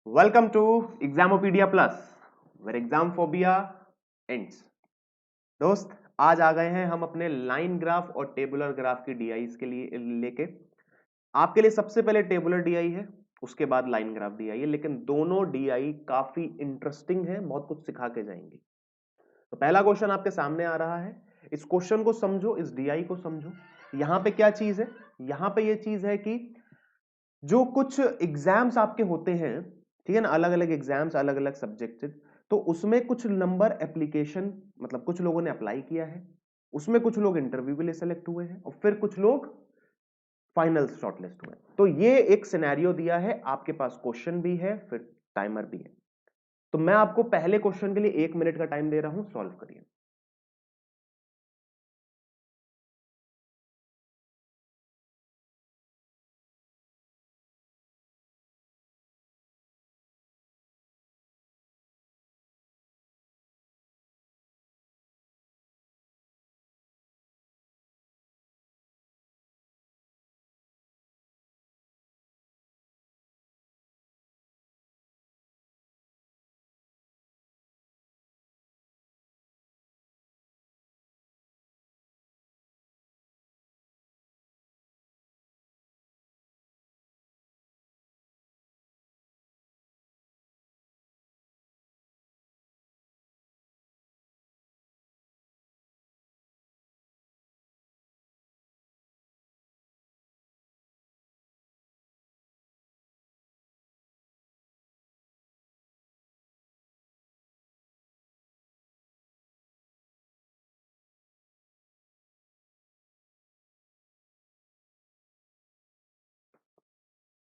Welcome to Examopedia Plus, where exam phobia ends. दोस्त आज आ गए हैं हम अपने लाइन ग्राफ और टेबुलर ग्राफ की डीआईज के लिए लेके। आपके लिए सबसे पहले टेबुलर डीआई है, उसके बाद लाइन ग्राफ डीआई है, लेकिन दोनों डीआई काफी इंटरेस्टिंग है, बहुत कुछ सिखा के जाएंगे। तो पहला क्वेश्चन आपके सामने आ रहा है, इस क्वेश्चन को समझो, इस डीआई को समझो। यहां पे क्या चीज है? यहां पे ये चीज है कि जो कुछ एग्जाम्स आपके होते हैं, ठीक है ना, अलग अलग एग्जाम्स, अलग अलग सब्जेक्ट, तो उसमें कुछ नंबर एप्लीकेशन, मतलब कुछ लोगों ने अप्लाई किया है, उसमें कुछ लोग इंटरव्यू के लिए सेलेक्ट हुए हैं और फिर कुछ लोग फाइनल शॉर्टलिस्ट हुए। तो ये एक सिनेरियो दिया है, आपके पास क्वेश्चन भी है, फिर टाइमर भी है। तो मैं आपको पहले क्वेश्चन के लिए 1 मिनट का टाइम दे रहा हूं, सॉल्व करिए।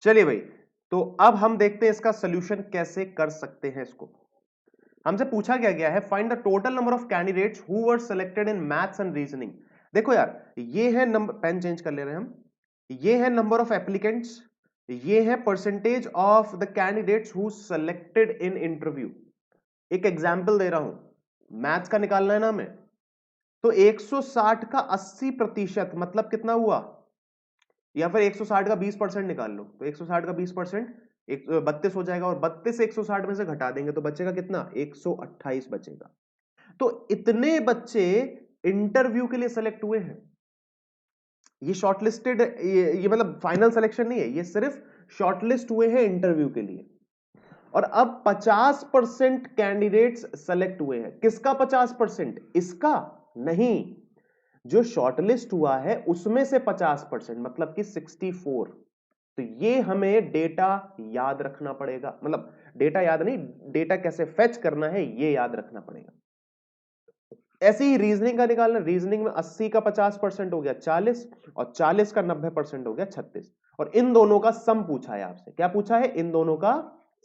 चलिए भाई, तो अब हम देखते हैं इसका सोल्यूशन कैसे कर सकते हैं। इसको हमसे पूछा क्या गया है, find the total number of candidates who were selected in maths and reasoning. देखो यार, ये है नंबर, पेन चेंज कर ले रहे हैं हम, ये है नंबर ऑफ एप्लीकेंट्स, ये है percentage of the candidates who selected in interview. एक एग्जांपल दे रहा हूं, मैथ्स का निकालना है ना हमें, तो 160 का 80% मतलब कितना हुआ, या फिर 160 का 20% निकाल लो, तो 160 का 20% 32 हो जाएगा, और 32 से 160 में से घटा देंगे तो बचेगा कितना, 128 बचेगा। तो इतने बच्चे इंटरव्यू के लिए सेलेक्ट हुए हैं। ये शॉर्टलिस्टेड, ये मतलब फाइनल सिलेक्शन नहीं है, ये सिर्फ शॉर्टलिस्ट हुए हैं इंटरव्यू के लिए। और अब 50% कैंडिडेट्स सेलेक्ट हुए हैं। किसका 50%? इसका नहीं, जो शॉर्टलिस्ट हुआ है उसमें से 50%, मतलब कि 64। तो ये हमें डेटा याद रखना पड़ेगा, मतलब डेटा याद नहीं, डेटा कैसे फेच करना है ये याद रखना पड़ेगा। ऐसे ही रीजनिंग का निकालना, रीजनिंग में 80 का 50% हो गया 40, और 40 का 90% हो गया 36। और इन दोनों का सम पूछा है आपसे। क्या पूछा है? इन दोनों का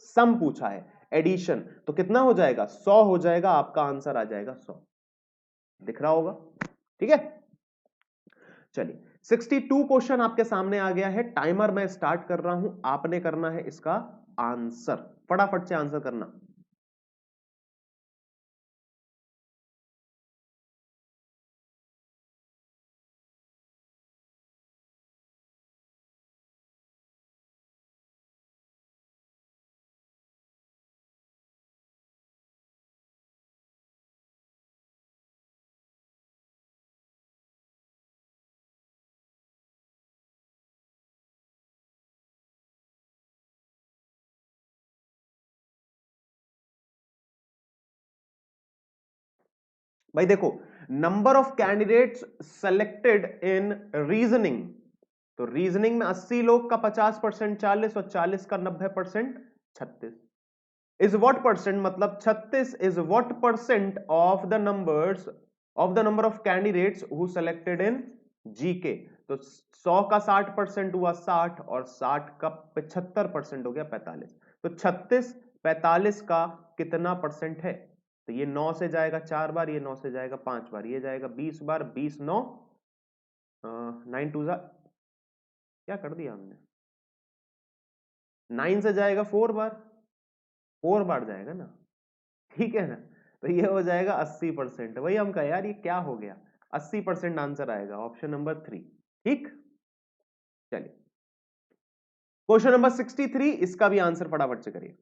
सम पूछा है, एडिशन। तो कितना हो जाएगा? 100 हो जाएगा, आपका आंसर आ जाएगा 100। दिख रहा होगा, ठीक है। चलिए, 62 क्वेश्चन आपके सामने आ गया है। टाइमर मैं स्टार्ट कर रहा हूं, आपने करना है इसका आंसर, फटाफट से आंसर करना। भाई देखो, number of candidates selected in reasoning, तो रीजनिंग में 80 लोग का 50% 40, और 40 का 90% 36। इज व्हाट परसेंट, मतलब 36 is what percent of the numbers, of the number of candidates who selected in GK. तो 100 का 60% हुआ 60, और 60 का 75% हो गया 45। तो 36 45 का कितना परसेंट है? तो ये 9 से जाएगा 4 बार, ये 9 से जाएगा 5 बार, ये जाएगा 20 बार, 20 9, 9 टू जा, क्या कर दिया हमने, 9 से जाएगा 4 बार, 4 बार जाएगा ना, ठीक है ना। तो ये हो जाएगा 80%। वही हम कहा यार ये क्या हो गया, 80% आंसर आएगा, ऑप्शन नंबर 3। ठीक, चलिए क्वेश्चन नंबर 63, इसका भी आंसर फटाफट से करिए।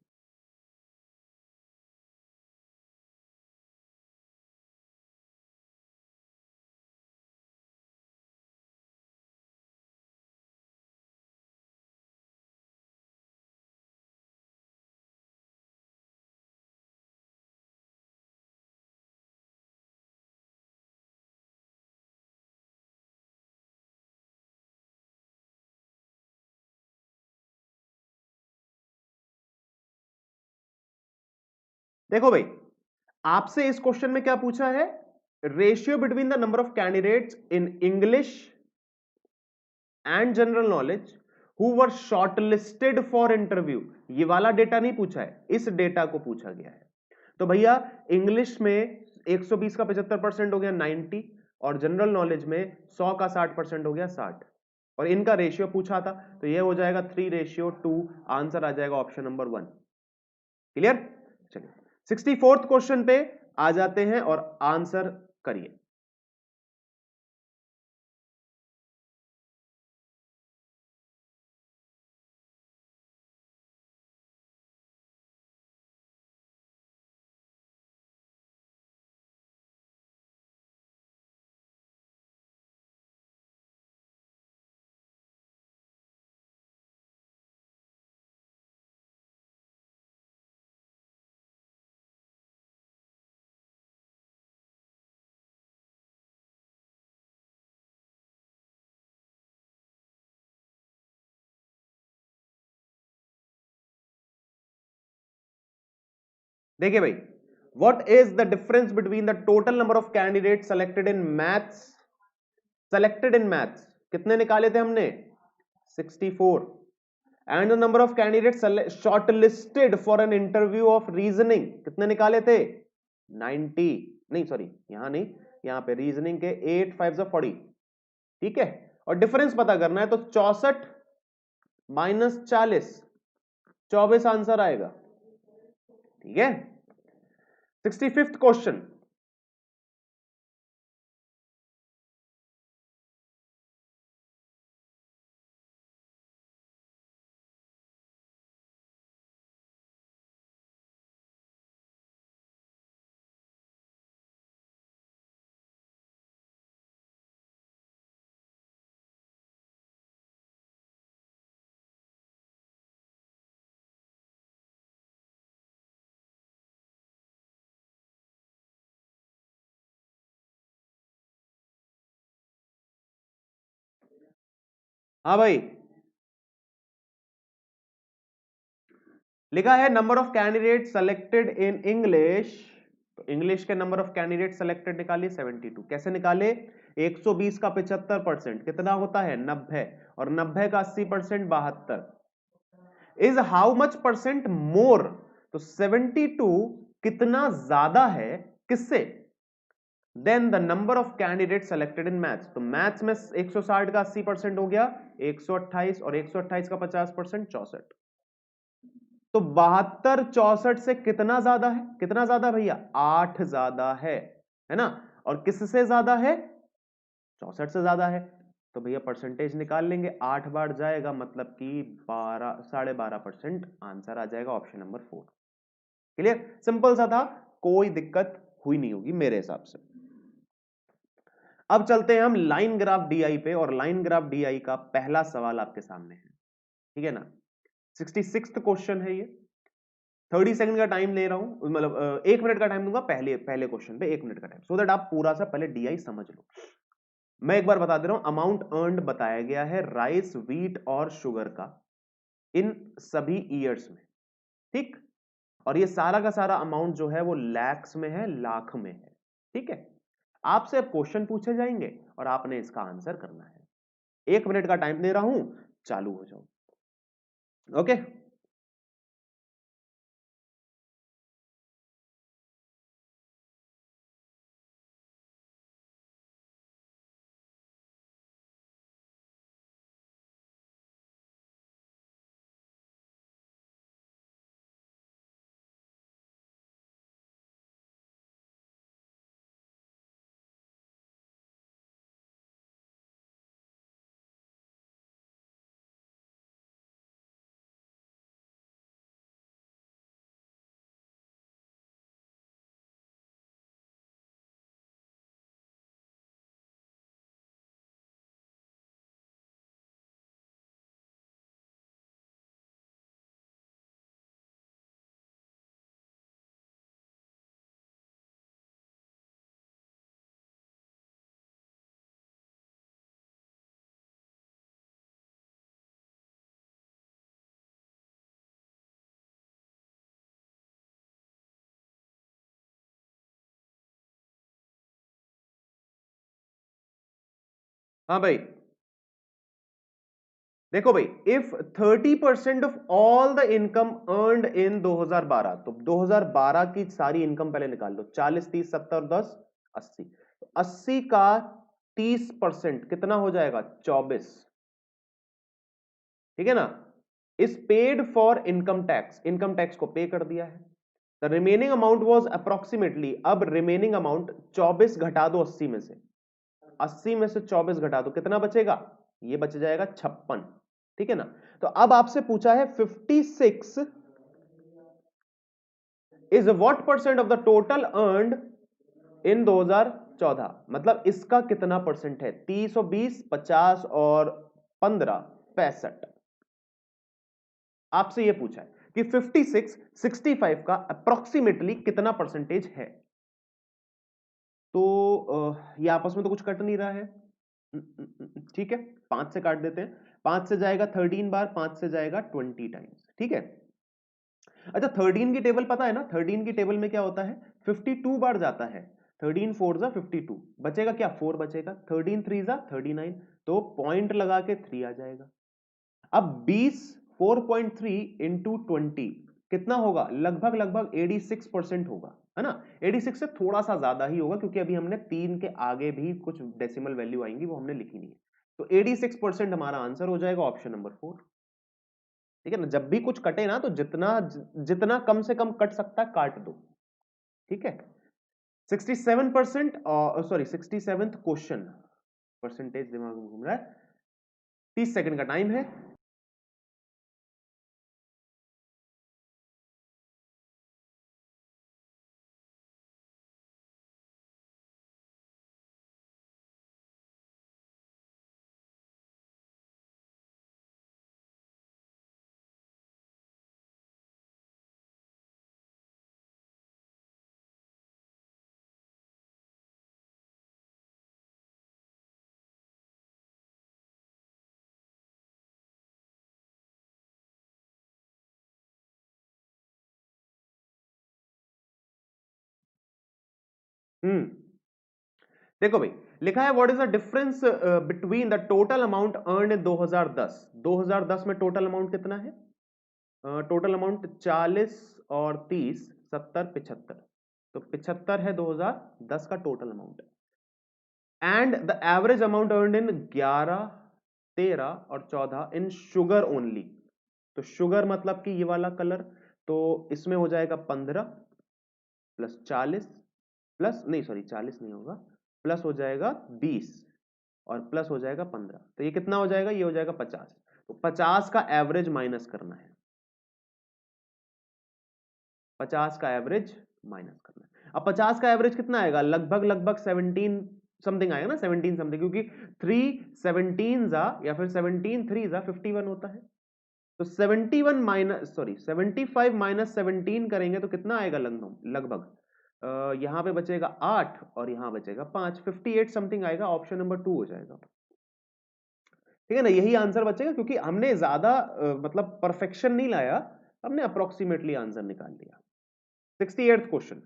देखो भाई, आपसे इस क्वेश्चन में क्या पूछा है? Ratio between the number of candidates in English and general knowledge who were shortlisted for interview. ये वाला डेटा नहीं पूछा है, इस डेटा को पूछा गया है। तो भैया इंग्लिश में 120 का 75% हो गया 90, और जनरल नॉलेज में 100 का 60% हो गया 60, और इनका रेशियो पूछा था, तो ये हो जाएगा 3:2। आंसर आ जाएगा ऑप्शन नंबर 1। क्लियर? चलिए 64th क्वेश्चन पे आ जाते हैं और आंसर करिए। देखिए भाई, what is the difference between the total number of candidate selected in maths, कितने निकाले थे हमने? 64। And the number of candidate short listed for an interview of reasoning, कितने निकाले थे? 90। नहीं सॉरी, यहां नहीं, यहां पे रीजनिंग के 8 5 40। ठीक है, और डिफरेंस पता करना है तो 64 माइनस 40, 24 आंसर आएगा। ठीक है, 65th क्वेश्चन। हाँ भाई, लिखा है number of candidate selected in English, तो इंग्लिश के नंबर ऑफ कैंडिडेट सेलेक्टेड निकालिए 72। कैसे निकाले? 120 का 75% कितना होता है? 90, और 90 का 80% 72, is how much percent more. तो 72 कितना ज्यादा है, किससे? Then the number of candidate selected in maths. तो मैथ्स में 160 का 80% हो गया 128, और 128 का 50% 64। तो 72 64 से कितना ज्यादा है? कितना ज्यादा भैया? 8 ज्यादा है ना? और किससे ज्यादा है? 64 से ज्यादा है। तो भैया परसेंटेज निकाल लेंगे, 8 बार जाएगा मतलब कि 12 12.5% आंसर आ जाएगा ऑप्शन नंबर 4। क्लियर? सिंपल सा था, कोई दिक्कत हुई नहीं होगी मेरे हिसाब से। अब चलते हैं हम लाइन ग्राफ डीआई पे, और लाइन ग्राफ डीआई का पहला सवाल आपके सामने है। ठीक है ना? 66th क्वेश्चन है ये। 30 सेकंड का टाइम ले रहा हूं, मतलब 1 मिनट का टाइम दूंगा पहले पहले क्वेश्चन पे, 1 मिनट का टाइम, सो दैट आप पूरा सा पहले डीआई समझ लो। मैं एक बार बता दे रहा हूं, अमाउंट अर्न्ड बताया गया है राइस, व्हीट और शुगर का इन सभी ईयर्स में। ठीक, और ये सारा का सारा अमाउंट जो है वो लैक्स में है, लाख में है। ठीक है, आपसे क्वेश्चन पूछे जाएंगे और आपने इसका आंसर करना है। 1 मिनट का टाइम दे रहा हूं, चालू हो जाओ। ओके। हाँ भाई, देखो भाई, if 30% of all the income earned in 2012, तो 2012 की सारी इनकम पहले निकाल लो, 40 30 70 10 80, 80 का 30% कितना हो जाएगा? 24, ठीक है ना? Is paid for income tax, income tax को पे कर दिया है। The remaining amount was approximately, अब रिमेनिंग अमाउंट 24 घटा दो 80 में से, 80 में से 24 घटा दो, कितना बचेगा? ये बच जाएगा 56, ठीक है ना? तो अब आपसे पूछा है 56 is what percent of the total earned in 2014, मतलब इसका कितना परसेंट है? 30 और 20, 50 और 15, 65। आपसे यह पूछा है कि 56 65 का अप्रोक्सीमेटली कितना परसेंटेज है। तो ये आपस में तो कुछ कट नहीं रहा है, ठीक है, 5 से काट देते हैं। 5 से जाएगा 13 बार, 5 से जाएगा 20 टाइम्स, ठीक है। अच्छा, 13 की टेबल पता है ना? 13 की टेबल में क्या होता है? 52 बार जाता है। 13 4 जा 52, बचेगा क्या? 4 बचेगा। 13 3 जा 39, तो पॉइंट लगा के 3 आ जाएगा। अब 20 4.3 इंटू 20 कितना होगा? लगभग लगभग 86% होगा, है ना? 86 से थोड़ा सा ज्यादा ही होगा, क्योंकि अभी हमने 3 के आगे भी कुछ डेसिमल वैल्यू आएंगी, वो हमने लिखी नहीं है। तो 86% हमारा आंसर हो जाएगा ऑप्शन नंबर 4, ठीक है ना? जब भी कुछ कटे ना, तो जितना जितना कम से कम कट सकता है काट दो, ठीक है। 67%, सॉरी 67th क्वेश्चन, परसेंटेज दिमाग में घूम रहा है। 30 सेकंड का टाइम है। देखो भाई, लिखा है what is the difference between the total amount earn in 2010। 2010 में टोटल अमाउंट कितना है? टोटल अमाउंट 40 और 30 70 75, तो 75 है 2010 का total amount. And the average amount earn in 11 13 और 14 इन शुगर ओनली। तो शुगर मतलब कि ये वाला कलर, तो इसमें हो जाएगा 15 प्लस 40 प्लस, नहीं सॉरी 40 नहीं होगा, प्लस हो जाएगा 20 और प्लस हो जाएगा 15, तो ये कितना हो जाएगा? ये हो जाएगा 50। तो 50 का एवरेज माइनस करना है, 50 का एवरेज माइनस करना है। अब 50 का एवरेज कितना आएगा? लगभग लगभग 17 समथिंग आएगा ना, 17 समथिंग, क्योंकि 3 17 जा या फिर 17 3 जा 51 होता है। तो 71 माइनस, सॉरी 75 माइनस 17 करेंगे तो कितना आएगा? लगभग लगभग यहां पे बचेगा 8 और यहां बचेगा 5, 58 समथिंग आएगा। ऑप्शन नंबर 2 हो जाएगा, ठीक है ना? यही आंसर बचेगा, क्योंकि हमने ज्यादा मतलब परफेक्शन नहीं लाया, हमने अप्रोक्सीमेटली आंसर निकाल लिया। 68th question.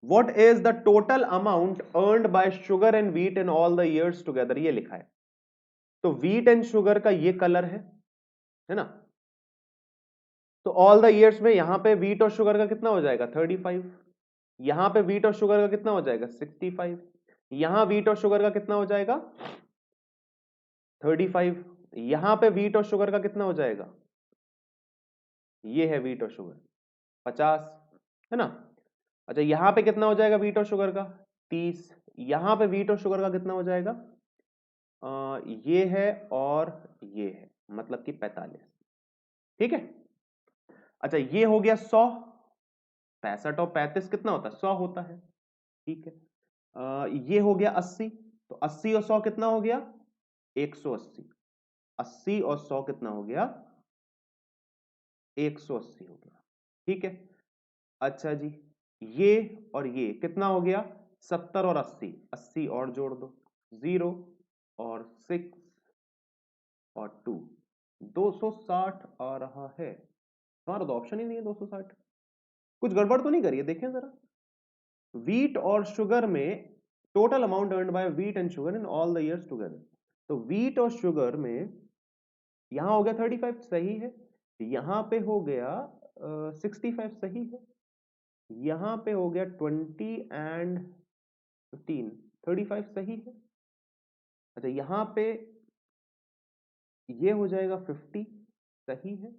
What is the total amount earned bye sugar and wheat in all the years together, ये लिखा है। तो व्हीट एंड शुगर का ये कलर है ना? तो ऑल द इयर्स में यहां पे व्हीट और शुगर का कितना हो जाएगा? 35। यहां पे व्हीट और शुगर का कितना हो जाएगा? 65। यहां व्हीट और शुगर का कितना हो जाएगा? 35। यहां पे व्हीट और शुगर का कितना हो जाएगा? ये है व्हीट और शुगर, 50, है ना? अच्छा, यहां पे कितना हो जाएगा व्हीट और शुगर का? 30। यहां पे व्हीट और शुगर का कितना हो जाएगा? ये है और ये है, मतलब कि 45। ठीक है। अच्छा ये हो गया 100, 65 और 35 कितना होता है 100 होता है, ठीक है। ये हो गया 80, तो 80 और 100 कितना हो गया 180, 80 और 100 कितना हो गया 180 हो गया, ठीक है। अच्छा जी ये और ये कितना हो गया 70 और 80, 80 और जोड़ दो 0 और 6 और 2, 260 आ रहा है। हमारा तो ऑप्शन ही नहीं है 260, कुछ गड़बड़ तो नहीं करिए, देखें जरा। वीट और शुगर में total amount earned by wheat and sugar in all the years together, तो वीट और शुगर में यहां हो गया 35 सही है, यहां पे हो गया 65 सही है, यहां पे हो गया 20 एंड 15, 35 सही है। अच्छा यहां पे ये हो जाएगा 50 सही है,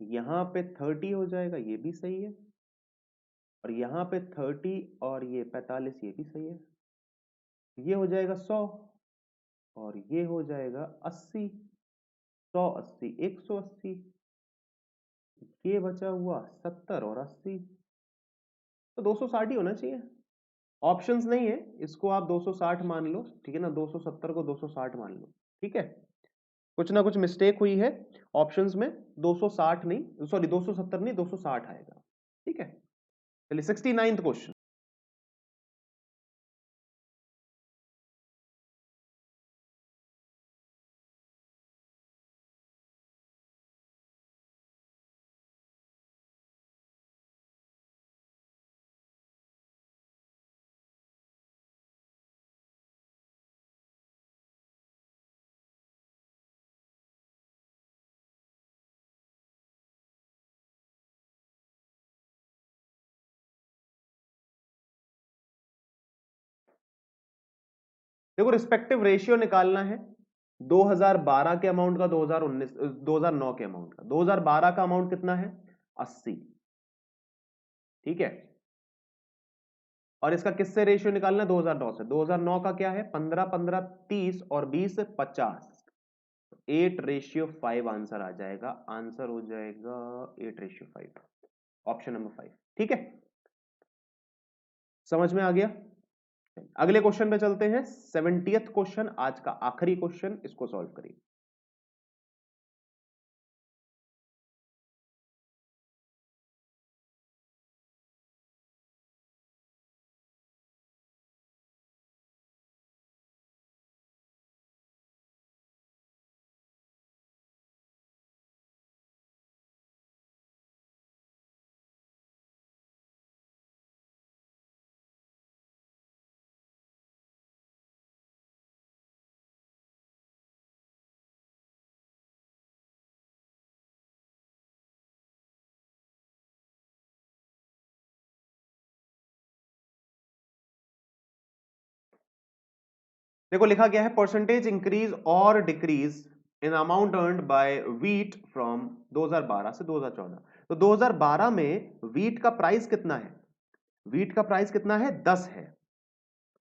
यहां पे 30 हो जाएगा ये भी सही है, और यहां पे 30 और ये 45 ये भी सही है, ये हो जाएगा 100 और ये हो जाएगा 80, 180 180, ये बचा हुआ 70 और 80, तो 260 ही होना चाहिए। ऑप्शंस नहीं है, इसको आप 260 मान लो, ठीक है ना, 270 को 260 मान लो, ठीक है। कुछ ना कुछ मिस्टेक हुई है ऑप्शंस में, 260 नहीं, सॉरी 270 नहीं 260 आएगा, ठीक है। चलिए 69th क्वेश्चन। देखो रिस्पेक्टिव रेशियो निकालना है 2012 के अमाउंट का, 2019 2009 के अमाउंट का। 2012 का अमाउंट कितना है 80, ठीक है, और इसका किससे रेशियो निकालना है 2009 से। 2009 का क्या है 15 15 30 और 20 50, 8:5 आंसर आ जाएगा, आंसर हो जाएगा 8:5, ऑप्शन नंबर 5, ठीक है। समझ में आ गया। अगले क्वेश्चन पे चलते हैं, 70th क्वेश्चन, आज का आखिरी क्वेश्चन, इसको सॉल्व करिए। देखो लिखा गया है परसेंटेज इंक्रीज और decrease in amount earned by wheat from 2012 से 2014। तो 2012 में वीट का प्राइस कितना है, वीट का प्राइस कितना है 10 है,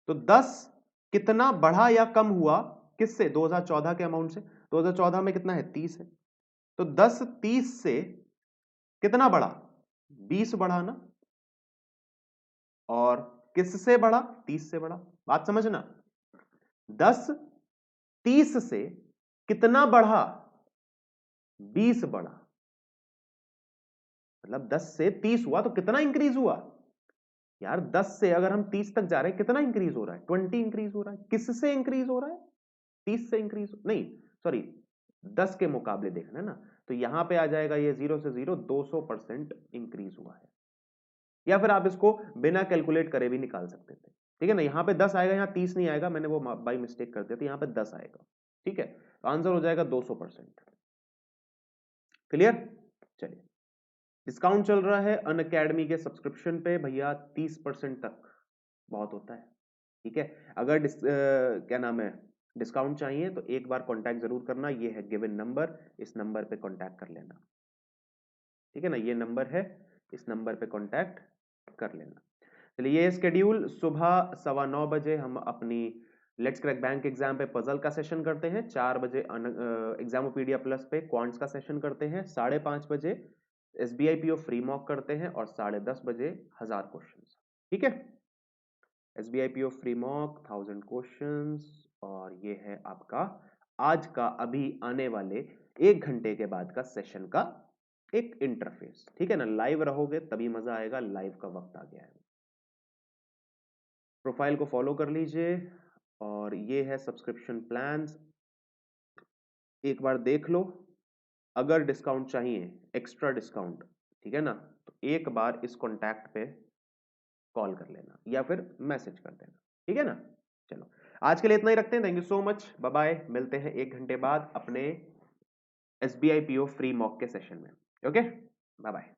तो 10 कितना बढ़ा या कम हुआ किससे 2014 के अमाउंट से। 2014 में कितना है 30 है, तो 10 30 से कितना बढ़ा 20 बढ़ा ना, और किससे बढ़ा 30 से बढ़ा। बात समझना, 10 30 से कितना बढ़ा 20 बढ़ा, मतलब 10 से 30 हुआ तो कितना इंक्रीज हुआ यार, 10 से अगर हम 30 तक जा रहे हैं कितना इंक्रीज हो रहा है 20 इंक्रीज हो रहा है। किससे इंक्रीज हो रहा है 30 से इंक्रीज नहीं, सॉरी 10 के मुकाबले देखना है ना, तो यहां पे आ जाएगा ये 0 से 0 200% इंक्रीज हुआ है, या फिर आप इसको बिना कैलकुलेट करे भी निकाल सकते थे, ठीक है ना। यहां पे 10 आएगा, यहां 30 नहीं आएगा, मैंने वो बाई मिस्टेक कर दिया, तो यहां पे 10 आएगा, ठीक है, तो आंसर हो जाएगा 200%। क्लियर। चलिए डिस्काउंट चल रहा है अन अकेडमी के सब्सक्रिप्शन पे भैया 30% तक, बहुत होता है, ठीक है। अगर क्या नाम है डिस्काउंट चाहिए तो एक बार कांटेक्ट जरूर करना, ये है गिवन नंबर, इस नंबर पे कांटेक्ट कर लेना, ठीक है ना, ये नंबर है, इस नंबर पे कांटेक्ट कर लेना। चलिए ये स्केड्यूल, सुबह 9:15 बजे हम अपनी लेट्स क्रैक बैंक एग्जाम पे पजल का सेशन करते हैं 4 बजे, एग्जामोपीडिया प्लस पे क्वांट्स का सेशन करते हैं 5:30 बजे, एसबीआई पीओ फ्री मॉक करते हैं और 10:30 बजे 1000 क्वेश्चंस। ठीक है, SBI PO free mock 1000 questions, और ये है आपका आज का अभी आने वाले 1 घंटे के बाद का सेशन का एक इंटरफेस। ठीक है ना, लाइव रहोगे तभी मजा आएगा, लाइव का वक्त आ गया है। प्रोफाइल को फॉलो कर लीजिए, और ये है सब्सक्रिप्शन प्लान्स, एक बार देख लो। अगर डिस्काउंट चाहिए, एक्स्ट्रा डिस्काउंट, ठीक है ना, तो एक बार इस कॉन्टैक्ट पे कॉल कर लेना या फिर मैसेज कर देना। ठीक है ना, चलो आज के लिए इतना ही रखते हैं। Thank you so much, bye bye. मिलते हैं 1 घंटे बाद अपने एसबीआई पीओ फ्री मॉक के सेशन में। Okay, bye bye.